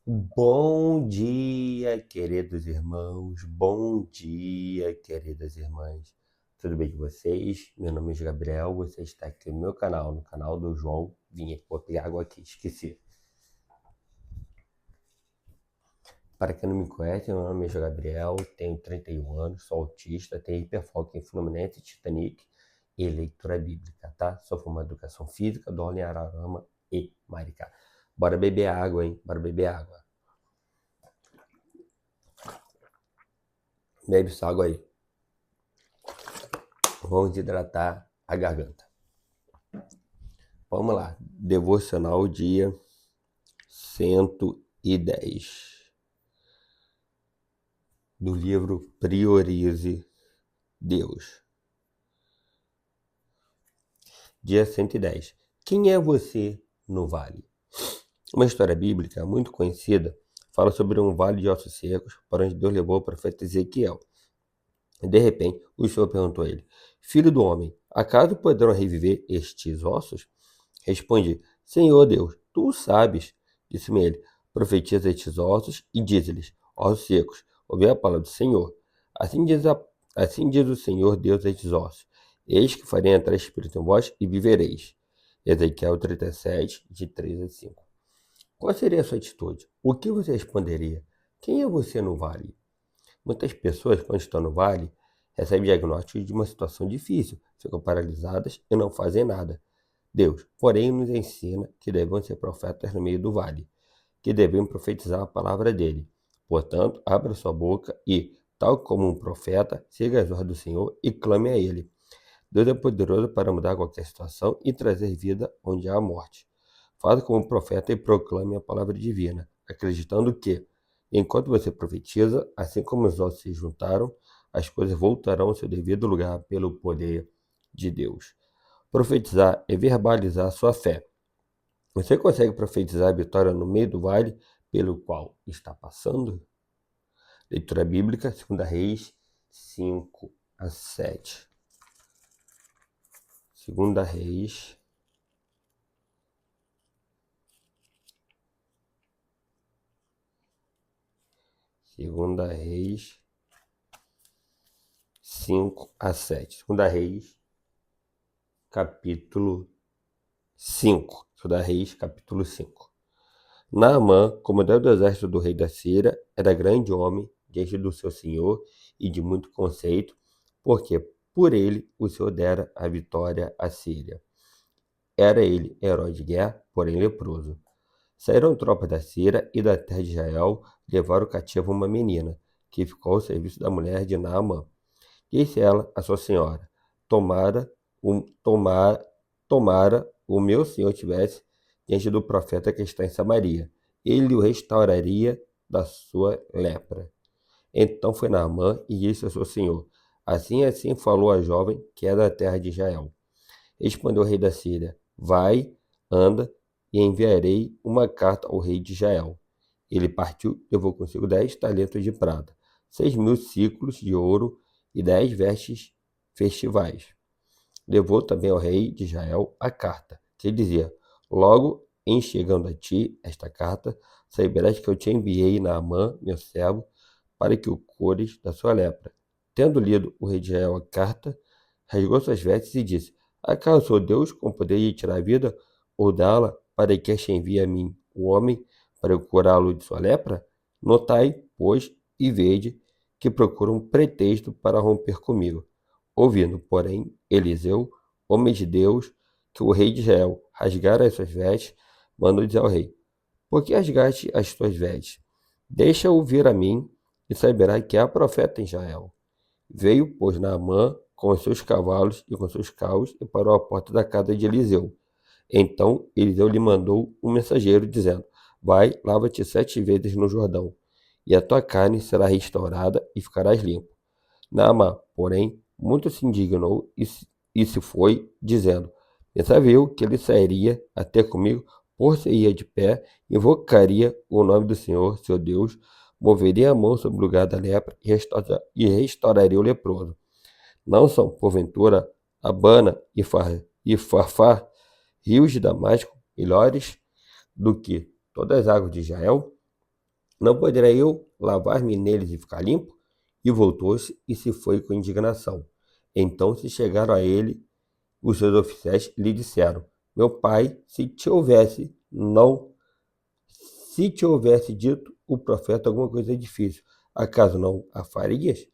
Bom dia, queridos irmãos. Bom dia, queridas irmãs. Tudo bem com vocês? Meu nome é Gabriel. Você está aqui no meu canal, no canal do João Vinha. Vou pegar água aqui, esqueci. Para quem não me conhece, meu nome é Gabriel, tenho 31 anos, sou autista, tenho hiperfoco em Fluminense, Titanic e leitura bíblica, tá? Sou formado em Educação Física, dou aula em Araruama e Maricá. Bora beber água, hein? Bora beber água. Bebe essa água aí. Vamos hidratar a garganta. Vamos lá. Devocional dia 110 do livro Priorize Deus. Dia 110. Quem é você no vale? Uma história bíblica muito conhecida fala sobre um vale de ossos secos para onde Deus levou o profeta Ezequiel. De repente, o Senhor perguntou a ele: Filho do homem, acaso poderão reviver estes ossos? Respondi: Senhor Deus, tu o sabes. Disse-me ele: Profetiza estes ossos e dize-lhes: Ossos secos, ouvi a palavra do Senhor. Assim diz o Senhor Deus a estes ossos: Eis que farei entrar espírito em vós e vivereis. Ezequiel 37, de 3 a 5. Qual seria a sua atitude? O que você responderia? Quem é você no vale? Muitas pessoas, quando estão no vale, recebem diagnóstico de uma situação difícil, ficam paralisadas e não fazem nada. Deus, porém, nos ensina que devemos ser profetas no meio do vale, que devemos profetizar a palavra dele. Portanto, abra sua boca e, tal como um profeta, siga as ordens do Senhor e clame a ele. Deus é poderoso para mudar qualquer situação e trazer vida onde há morte. Faça como um profeta e proclame a palavra divina, acreditando que, enquanto você profetiza, assim como os ossos se juntaram, as coisas voltarão ao seu devido lugar pelo poder de Deus. Profetizar é verbalizar sua fé. Você consegue profetizar a vitória no meio do vale pelo qual está passando? Leitura bíblica, 2 Reis 5 a 7. 2 Reis 2 Reis 5 a 7. 2 Reis, capítulo 5. 2 Reis, capítulo 5. Naamã, comandante do exército do rei da Síria, era grande homem diante do seu senhor e de muito conceito, porque por ele o Senhor dera a vitória à Síria. Era ele herói de guerra, porém leproso. Saíram tropas da Síria e da terra de Israel, levaram cativo uma menina, que ficou ao serviço da mulher de Naamã. Disse ela à sua senhora: Tomara o meu senhor tivesse diante do profeta que está em Samaria, ele o restauraria da sua lepra. Então foi Naamã e disse ao seu senhor: Assim falou a jovem que é da terra de Israel. Respondeu o rei da Síria: Vai, anda, e enviarei uma carta ao rei de Israel. Ele partiu e levou consigo 10 talentos de prata, 6.000 ciclos de ouro e 10 vestes festivais. Levou também ao rei de Israel a carta, que dizia: Logo em chegando a ti esta carta, saberás que eu te enviei Naamã, meu servo, para que o cures da sua lepra. Tendo lido o rei de Israel a carta, rasgou suas vestes e disse: Acaso sou Deus com poder de tirar a vida ou dá-la, para que este envie a mim o homem para eu curá-lo de sua lepra? Notai, pois, e vede que procura um pretexto para romper comigo. Ouvindo, porém, Eliseu, homem de Deus, que o rei de Israel rasgara as suas vestes, mandou dizer ao rei: Por que rasgaste as tuas vestes? Deixa-o vir a mim, e saberá que há profeta em Israel. Veio, pois, Naamã com os seus cavalos e com seus carros e parou à porta da casa de Eliseu. Então Eliseu lhe mandou um mensageiro, dizendo: Vai, lava-te 7 vezes no Jordão, e a tua carne será restaurada e ficarás limpo. Naamã, porém, muito se indignou e se foi, dizendo: Pensava eu que ele sairia até comigo, por-se-ia de pé, invocaria o nome do Senhor, seu Deus, moveria a mão sobre o lugar da lepra e restauraria o leproso. Não são, porventura, Abana e Farfar, rios de Damasco, melhores do que todas as águas de Israel? Não poderá eu lavar-me neles e ficar limpo? E voltou-se e se foi com indignação. Então se chegaram a ele os seus oficiais e lhe disseram: Meu pai, se te houvesse dito o profeta alguma coisa difícil, acaso não a farias?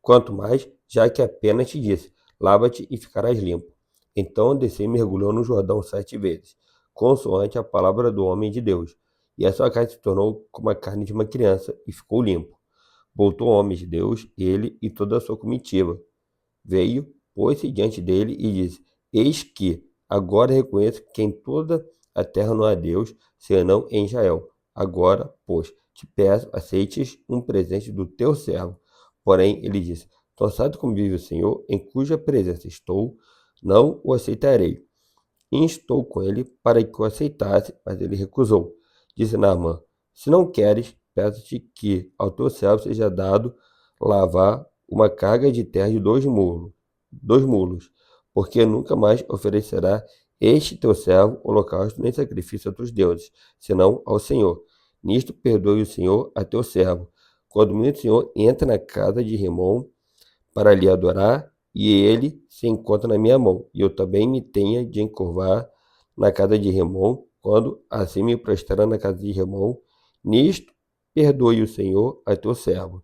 Quanto mais, já que apenas te disse: Lava-te e ficarás limpo. Então desceu e mergulhou no Jordão 7 vezes, consoante a palavra do homem de Deus. E a sua carne se tornou como a carne de uma criança, e ficou limpo. Voltou o homem de Deus, ele e toda a sua comitiva. Veio, pôs-se diante dele e disse: Eis que agora reconheço que em toda a terra não há Deus, senão em Israel. Agora, pois, te peço, aceites um presente do teu servo. Porém, ele disse: Tão certo como vive o Senhor, em cuja presença estou, não o aceitarei. Instou com ele para que o aceitasse, mas ele recusou. Disse Naamã: Se não queres, peço-te que ao teu servo seja dado lavar uma carga de terra de 2 mulos, porque nunca mais oferecerá este teu servo holocausto nem sacrifício a outros deuses, senão ao Senhor. Nisto perdoe o Senhor a teu servo. Quando o menino do Senhor entra na casa de Rimon para lhe adorar, e ele se encontra na minha mão, e eu também me tenha de encurvar na casa de Rimon, quando assim me prostrar na casa de Rimon, nisto perdoe o Senhor a teu servo.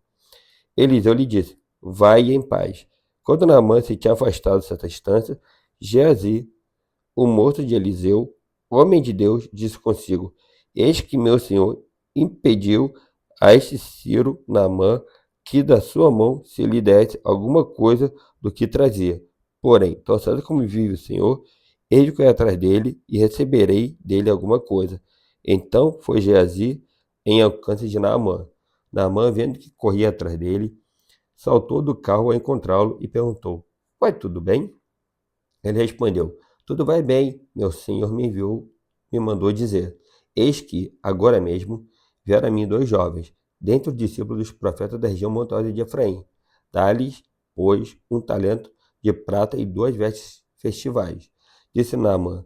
Eliseu lhe disse: Vai em paz. Quando Naamã se tinha afastado certa distância, Geazi, o moço de Eliseu, homem de Deus, disse consigo: Eis que meu senhor impediu a este Ciro Naamã que da sua mão se lhe desse alguma coisa do que trazia. Porém, tão certo como vive o Senhor, eis que eu atrás dele e receberei dele alguma coisa. Então foi Geazi em alcance de Naamã. Naamã, vendo que corria atrás dele, saltou do carro a encontrá-lo e perguntou: Vai tudo bem? Ele respondeu: Tudo vai bem, meu senhor me enviou, me mandou dizer: Eis que, agora mesmo, vieram a mim 2 jovens, dentre os discípulos dos profetas da região montanhosa de Efraim. Dá-lhes, pois, 1 talento de prata e 2 vestes festivais. Disse Naamã: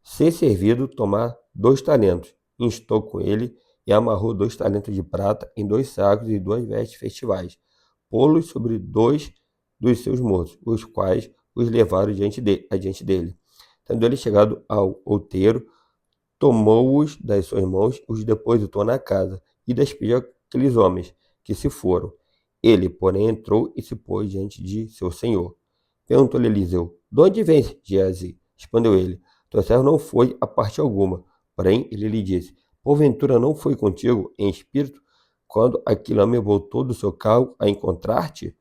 Se servido, tomar 2 talentos. Instou com ele e amarrou 2 talentos de prata em 2 sacos e 2 vestes festivais, pô-los sobre 2 dos seus moços, os quais os levaram adiante dele. Tendo ele chegado ao outeiro, tomou-os das suas mãos, os depositou na casa e despediu aqueles homens, que se foram. Ele, porém, entrou e se pôs diante de seu senhor. Perguntou-lhe Eliseu: De onde vens, Geazi? Respondeu ele: Teu servo não foi a parte alguma. Porém, ele lhe disse: Porventura não foi contigo em espírito, quando aquele homem voltou do seu carro a encontrar-te?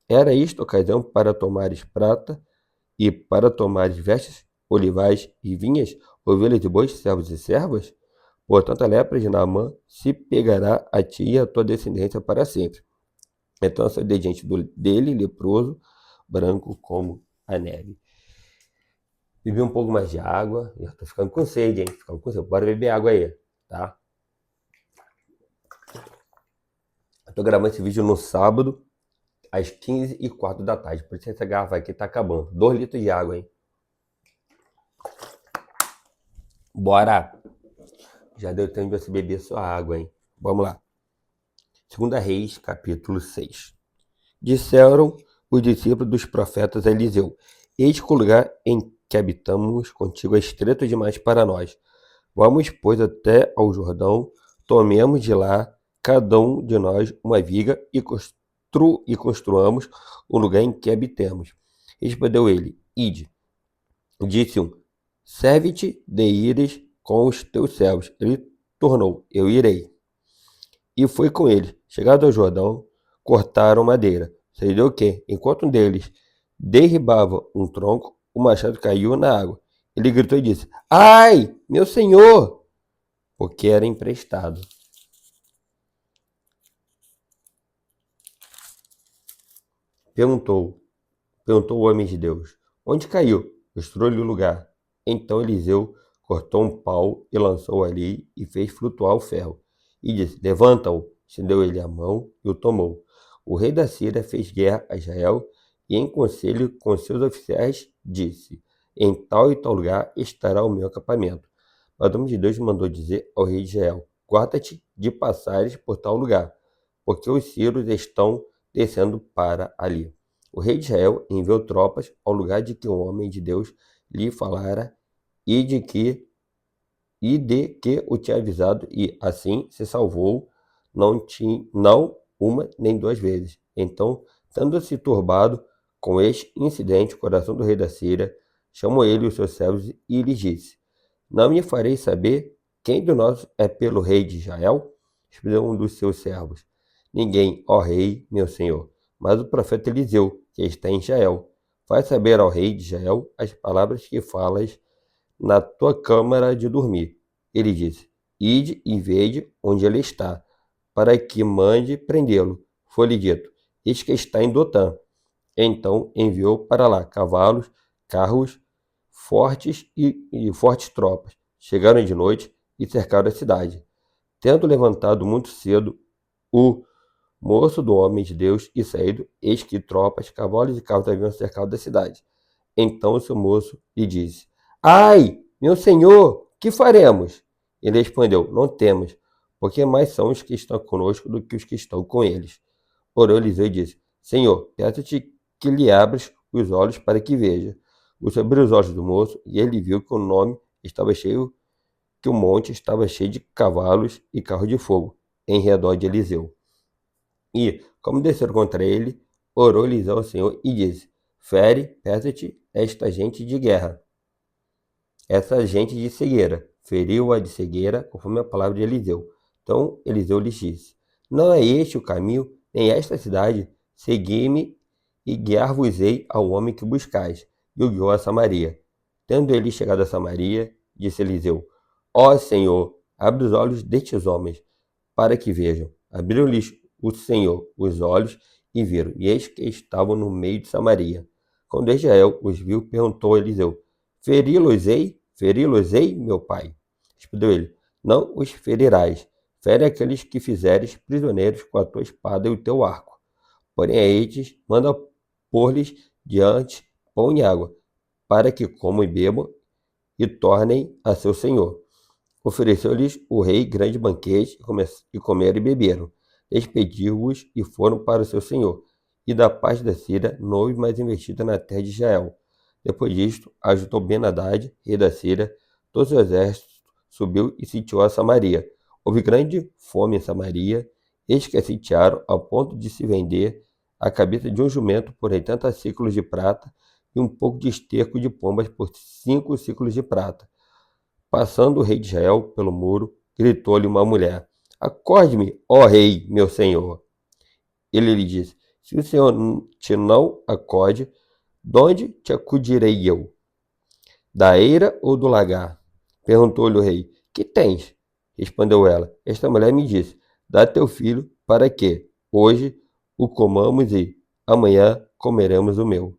Era isto ocasião para tomares prata e para tomares vestes, olivais e vinhas, ovelhas e bois, servos e servas? Portanto, a lepra de Naamã se pegará a ti e a tua descendência para sempre. Então saiu de diante dele, leproso, branco como a neve. Bebi um pouco mais de água. Eu tô ficando com sede, hein? Ficando com sede. Bora beber água aí, tá? Eu tô gravando esse vídeo no sábado, às 15h04 da tarde. Por isso essa garrafa aqui tá acabando. 2 litros de água, hein? Bora! Já deu tempo de você beber sua água, hein? Vamos lá. 2 Reis, capítulo 6. Disseram os discípulos dos profetas a Eliseu: Eis que o lugar em que habitamos contigo é estreito demais para nós. Vamos, pois, até ao Jordão, tomemos de lá, cada um de nós, uma viga e construamos o lugar em que habitemos. Respondeu ele: Ide. Disse um: Serve-te de ires com os teus servos. Ele tornou: Eu irei. E foi com eles. Chegado ao Jordão, cortaram madeira. Sucedeu que, enquanto um deles derribava um tronco, o machado caiu na água. Ele gritou e disse: Ai, meu senhor! Porque era emprestado. Perguntou, perguntou o homem de Deus: Onde caiu? Mostrou-lhe o lugar. Então Eliseu cortou um pau e lançou ali e fez flutuar o ferro. E disse: Levanta-o. Estendeu ele a mão e o tomou. O rei da Síria fez guerra a Israel e, em conselho com seus oficiais, disse: Em tal e tal lugar estará o meu acampamento. Mas o homem de Deus mandou dizer ao rei de Israel: guarda-te de passares por tal lugar, porque os sírios estão descendo para ali. O rei de Israel enviou tropas ao lugar de que o homem de Deus lhe falara e de que o tinha avisado, e assim se salvou, não uma nem duas vezes. Então, tendo-se turbado com este incidente, o coração do rei da Síria chamou ele os seus servos e lhes disse: Não me fareis saber quem de nós é pelo rei de Israel? Respondeu um dos seus servos: Ninguém, ó rei, meu senhor, mas o profeta Eliseu, que está em Israel. Faz saber ao rei de Israel as palavras que falas na tua câmara de dormir. Ele disse: Ide e vede onde ele está, para que mande prendê-lo. Foi-lhe dito: Eis que está em Dotã. Então enviou para lá cavalos, carros fortes e fortes tropas. Chegaram de noite e cercaram a cidade. Tendo levantado muito cedo o moço do homem de Deus e saído, eis que tropas, cavalos e carros haviam cercado a cidade. Então o seu moço lhe disse: Ai, meu senhor, que faremos? Ele respondeu: Não temos, porque mais são os que estão conosco do que os que estão com eles. Orou Eliseu e disse: Senhor, peço-te que lhe abras os olhos para que veja. O Senhor abriu os olhos do moço e ele viu que que o monte estava cheio de cavalos e carros de fogo em redor de Eliseu. E, como desceram contra ele, orou Eliseu ao Senhor e disse: Fere, peço-te, esta gente de guerra, essa gente de cegueira. Feriu-a de cegueira, conforme a palavra de Eliseu. Então Eliseu lhes disse: Não é este o caminho, nem esta cidade. Segui-me e guiar-vos-ei ao homem que buscais. E o guiou a Samaria. Tendo ele chegado a Samaria, disse Eliseu: Ó Senhor, abre os olhos destes homens, para que vejam. Abriu-lhes o Senhor os olhos e viram, e eis que estavam no meio de Samaria. Quando Israel os viu, perguntou a Eliseu: Feri-los-ei? Feri-los-ei, meu pai? Respondeu ele: Não os ferirás. Fere aqueles que fizeres prisioneiros com a tua espada e o teu arco. Porém a estes manda pôr-lhes diante pão e água, para que comam e bebam e tornem a seu senhor. Ofereceu-lhes o rei grande banquete, e comeram e beberam. Despediu-os e foram para o seu senhor. E da parte da Síria não houve mais investida na terra de Israel. Depois disto, ajudou Ben-Hadad, rei da Síria, todo o seu exército subiu e sitiou a Samaria. Houve grande fome em Samaria, eis que a sitiaram ao ponto de se vender a cabeça de um jumento por 80 ciclos de prata e um pouco de esterco de pombas por 5 ciclos de prata. Passando o rei de Israel pelo muro, gritou-lhe uma mulher: Acorde-me, ó rei, meu senhor. Ele lhe disse: Se o senhor te não acode, de onde te acudirei eu? Da eira ou do lagar? Perguntou-lhe o rei: Que tens? Respondeu ela: Esta mulher me disse: Dá teu filho para que hoje o comamos e amanhã comeremos o meu.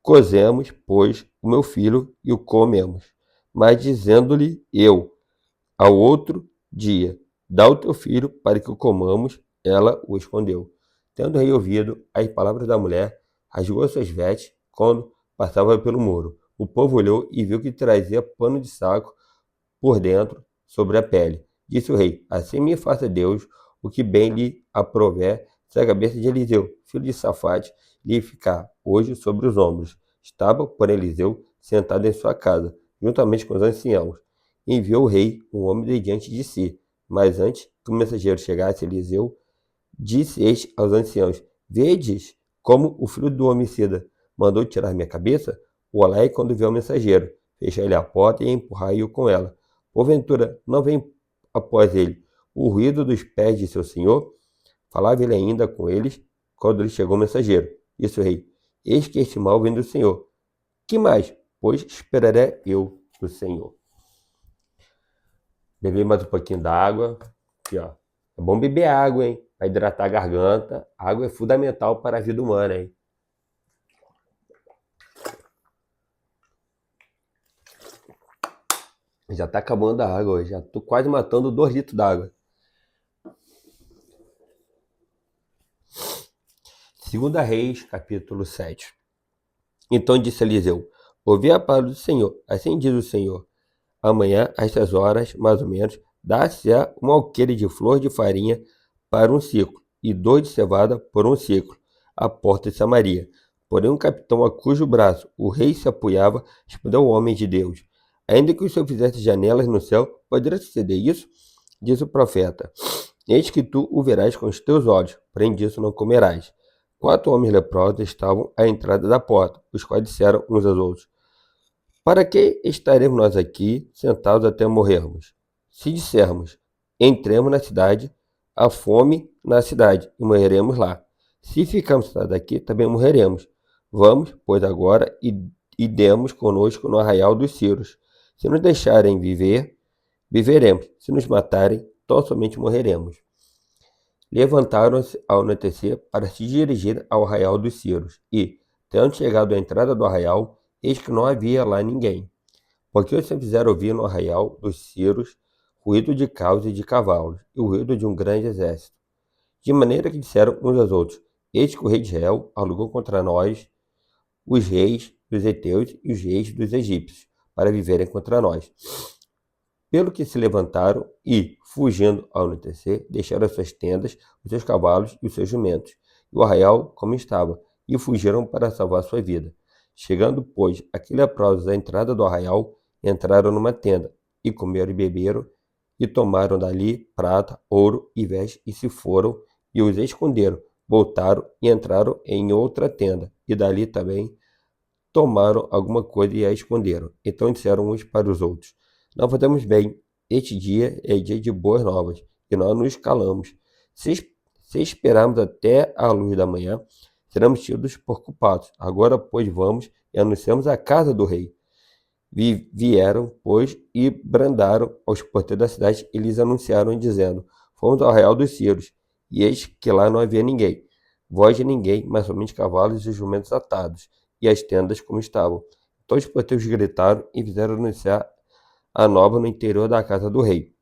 Cozemos, pois, o meu filho e o comemos. Mas dizendo-lhe eu, ao outro dia: Dá o teu filho para que o comamos, ela o escondeu. Tendo o rei ouvido as palavras da mulher, rasgou suas vestes quando passava pelo muro. O povo olhou e viu que trazia pano de saco por dentro, sobre a pele. Disse o rei: Assim me faça Deus o que bem lhe aprouver, se a cabeça de Eliseu, filho de Safate, lhe ficar hoje sobre os ombros. Estava, porém, Eliseu sentado em sua casa, juntamente com os anciãos. Enviou o rei um homem de diante de si. Mas antes que o mensageiro chegasse, Eliseu disse este aos anciãos: Vedes como o filho do homicida mandou tirar minha cabeça? Olhai quando viu o mensageiro, fechai-lhe a porta e empurrai-o com ela. Porventura, não vem após ele o ruído dos pés de seu senhor? Falava ele ainda com eles, quando lhe chegou o mensageiro. Disse o rei: Eis que este mal vem do Senhor. Que mais? Pois esperarei eu do Senhor. Beber mais um pouquinho d'água. Aqui, ó. É bom beber água, hein? Para hidratar a garganta. A água é fundamental para a vida humana, hein? Já tá acabando a água hoje. Já tô quase matando 2 litros d'água. 2 Reis, capítulo 7. Então disse Eliseu: Ouvi a palavra do Senhor. Assim diz o Senhor: Amanhã, a estas horas, mais ou menos, Dar-se-á um alqueire de flor de farinha para um ciclo, e 2 de cevada por um ciclo, à porta de Samaria. Porém o capitão a cujo braço o rei se apoiava, respondeu ao homem de Deus: Ainda que o Senhor fizesse janelas no céu, poderá suceder isso? Diz o profeta: Eis que tu o verás com os teus olhos, porém disso não comerás. 4 homens leprosos estavam à entrada da porta, os quais disseram uns aos outros: Para que estaremos nós aqui sentados até morrermos? Se dissermos: Entremos na cidade, há fome na cidade, e morreremos lá. Se ficarmos sentados aqui, também morreremos. Vamos, pois, agora e demos conosco no arraial dos Círios. Se nos deixarem viver, viveremos. Se nos matarem, tão somente morreremos. Levantaram-se ao anoitecer para se dirigir ao arraial dos Círios, e, tendo chegado à entrada do arraial, eis que não havia lá ninguém, porque eles fizeram ouvir no arraial dos Círios ruído de carros e de cavalos, e o ruído de um grande exército. De maneira que disseram uns aos outros: Eis que o rei de Israel alugou contra nós os reis dos heteus e os reis dos egípcios, para viverem contra nós. Pelo que se levantaram e, fugindo ao anoitecer, deixaram as suas tendas, os seus cavalos e os seus jumentos, e o arraial como estava, e fugiram para salvar sua vida. Chegando, pois, aqueles leprosos à entrada do arraial, entraram numa tenda, e comeram e beberam, e tomaram dali prata, ouro e vestes, e se foram, e os esconderam. Voltaram e entraram em outra tenda, e dali também tomaram alguma coisa e a esconderam. Então disseram uns para os outros: Não fazemos bem, este dia é dia de boas novas, e nós nos calamos. Se esperarmos até a luz da manhã, seremos tidos por culpados. Agora, pois, vamos e anunciamos a casa do rei. Vieram, pois, e brandaram aos porteiros da cidade e lhes anunciaram, dizendo: Fomos ao arraial dos Círios, e eis que lá não havia ninguém, voz de ninguém, mas somente cavalos e jumentos atados, e as tendas como estavam. Então os porteiros gritaram e fizeram anunciar a nova no interior da casa do rei.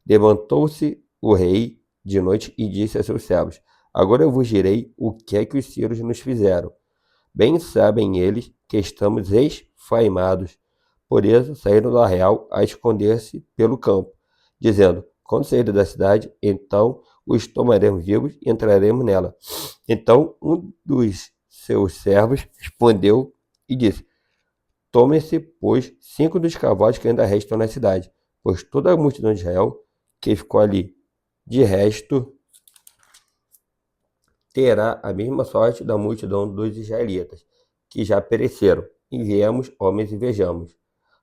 Levantou-se o rei de noite e disse a seus servos: Agora eu vos direi o que é que os Círios nos fizeram. Bem sabem eles que estamos esfaimados. Por isso saíram do arraial a esconder-se pelo campo, dizendo: Quando saírem da cidade, então os tomaremos vivos e entraremos nela. Então um dos seus servos respondeu e disse: Tomem-se, pois, 5 dos cavalos que ainda restam na cidade, pois toda a multidão de Israel que ficou ali de resto terá a mesma sorte da multidão dos israelitas, que já pereceram. Enviemos homens e vejamos.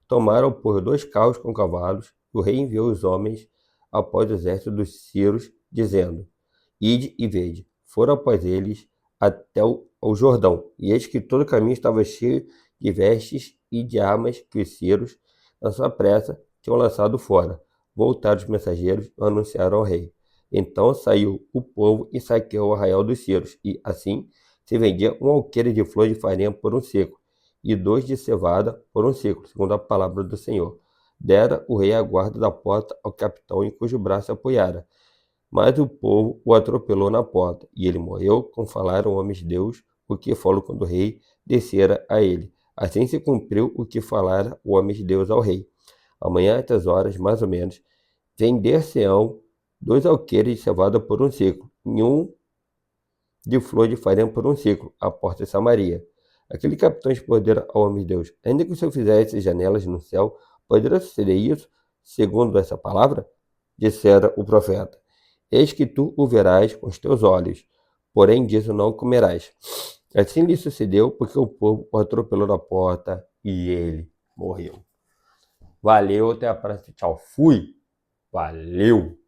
Tomaram, por 2 carros com cavalos, e o rei enviou os homens após o exército dos Círios, dizendo: Ide e vede. Foram após eles até o Jordão, e eis que todo o caminho estava cheio de vestes e de armas que os Círios, na sua pressa, tinham lançado fora. Voltaram os mensageiros e anunciaram ao rei. Então saiu o povo e saqueou o arraial dos Círios, e assim se vendia um alqueire de flor de farinha por um ciclo, e 2 de cevada por um ciclo, segundo a palavra do Senhor. Dera o rei a guarda da porta ao capitão em cujo braço apoiara. Mas o povo o atropelou na porta, e ele morreu, como falaram homens de Deus, o que falou quando o rei descera a ele. Assim se cumpriu o que falara o homem de Deus ao rei. Amanhã, às 10 horas, mais ou menos, vender-se-ão 2 alqueires de cevada por um ciclo, e um de flor de farinha por um ciclo, à porta de Samaria. Aquele capitão respondeu ao homem de Deus: Ainda que o Senhor fizesse janelas no céu, poderá suceder isso, segundo essa palavra? Dissera o profeta: Eis que tu o verás com os teus olhos, porém disso não comerás. Assim lhe sucedeu, porque o povo o atropelou na porta e ele morreu. Valeu, até a próxima. Tchau, fui. Valeu.